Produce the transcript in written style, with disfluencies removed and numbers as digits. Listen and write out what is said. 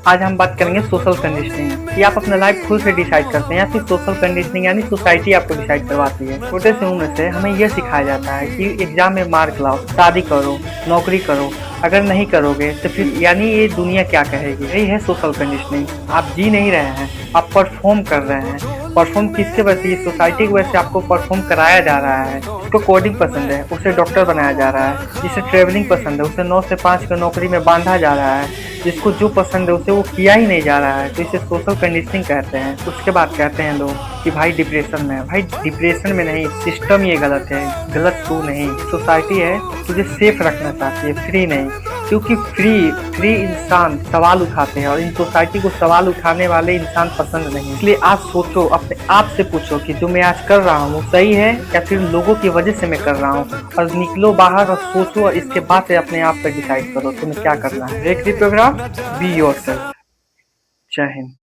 आज हम बात करेंगे सोशल कंडीशनिंग कि आप अपना लाइफ खुद से डिसाइड करते हैं या फिर सोशल कंडीशनिंग यानी सोसाइटी आपको डिसाइड करवाती है। छोटे से उम्र से हमें यह सिखाया जाता है कि एग्जाम में मार्क लाओ, शादी करो, नौकरी करो। अगर नहीं करोगे तो फिर यानी ये दुनिया क्या कहेगी। यही है सोशल कंडीशनिंग। आप जी नहीं रहे हैं, आप परफॉर्म कर रहे हैं। परफॉर्म किसके वजह से? सोसाइटी की वजह से आपको परफॉर्म कराया जा रहा है। जिसको कोडिंग पसंद है उसे डॉक्टर बनाया जा रहा है, जिसे ट्रेवलिंग पसंद है उसे 9 से 5 की नौकरी में बांधा जा रहा है, जिसको जो पसंद है उसे वो किया ही नहीं जा रहा है। तो इसे सोशल कंडीशनिंग कहते हैं। उसके बाद कहते हैं लोग कि भाई डिप्रेशन में है। भाई डिप्रेशन में नहीं, सिस्टम ये गलत है, गलत तू नहीं। सोसाइटी है तुझे सेफ रखना चाहती है, फ्री नहीं। क्योंकि फ्री इंसान सवाल उठाते हैं और इन सोसाइटी को सवाल उठाने वाले इंसान पसंद नहीं। इसलिए आज सोचो, अपने आप से पूछो कि जो मैं आज कर रहा हूँ सही है या फिर लोगों की वजह से मैं कर रहा हूँ। और निकलो बाहर और सोचो और इसके बाद से अपने आप पर डिसाइड करो तुम्हें क्या करना है। Break the programme, be yourself. जय हिंद।